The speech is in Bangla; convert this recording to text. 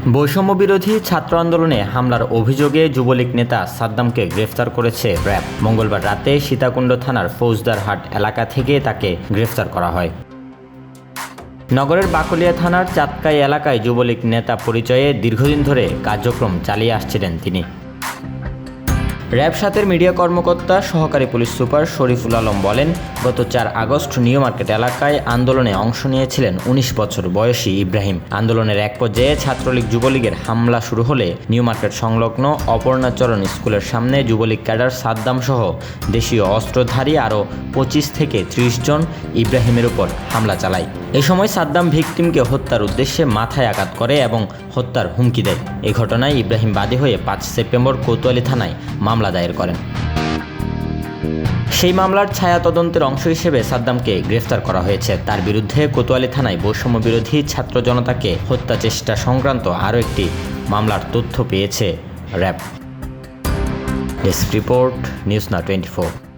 বৈষম্য বিরোধী ছাত্র আন্দোলনে হামলার অভিযোগে যুবলীগ নেতা সাদ্দামকে গ্রেফতার করেছে র্যাব। মঙ্গলবার রাতে সীতাকুণ্ড থানার ফৌজদারহাট এলাকা থেকে তাকে গ্রেফতার করা হয়। নগরের বাকলিয়া থানার চাঁদকাই এলাকায় যুবলীগ নেতা পরিচয়ে দীর্ঘদিন ধরে কার্যক্রম চালিয়ে আসছিলেন তিনি। র্যাব ৭-এর মিডিয়া কর্মকর্তা সহকারী পুলিশ সুপার শরীফুল আলম বলেন, গত ৪ আগস্ট নিউ মার্কেট এলাকায় আন্দোলনে অংশ নিয়েছিলেন ১৯ বছর বয়সী ইব্রাহিম। আন্দোলনের এক পর্যায়ে ছাত্রলীগ যুবলীগের হামলা শুরু হলে নিউ মার্কেট সংলগ্ন অপর্ণাচরণ স্কুলের সামনে যুবলীগ ক্যাডার সাদ্দাম সহ দেশীয় অস্ত্রধারী আরও ২৫ থেকে ৩০ জন ইব্রাহিমের উপর হামলা চালায়। এ সময় সাদ্দাম ভিকটিমকে হত্যার উদ্দেশ্যে মাথায় আঘাত করে এবং হত্যার হুমকি দেয়। এই ঘটনায় ইব্রাহিম বাদী হয়ে ৫ সেপ্টেম্বর কোতোয়ালি থানায় মামলা দায়ের করেন। সেই মামলার ছায়া তদন্তের অংশ হিসেবে সাদ্দামকে গ্রেফতার করা হয়েছে। তার বিরুদ্ধে কোতোয়ালি থানায় বৈষম্য বিরোধী ছাত্র জনতাকে হত্যা চেষ্টা সংক্রান্ত আরও একটি মামলার তথ্য পেয়েছে RAB. Desk report, news now 24।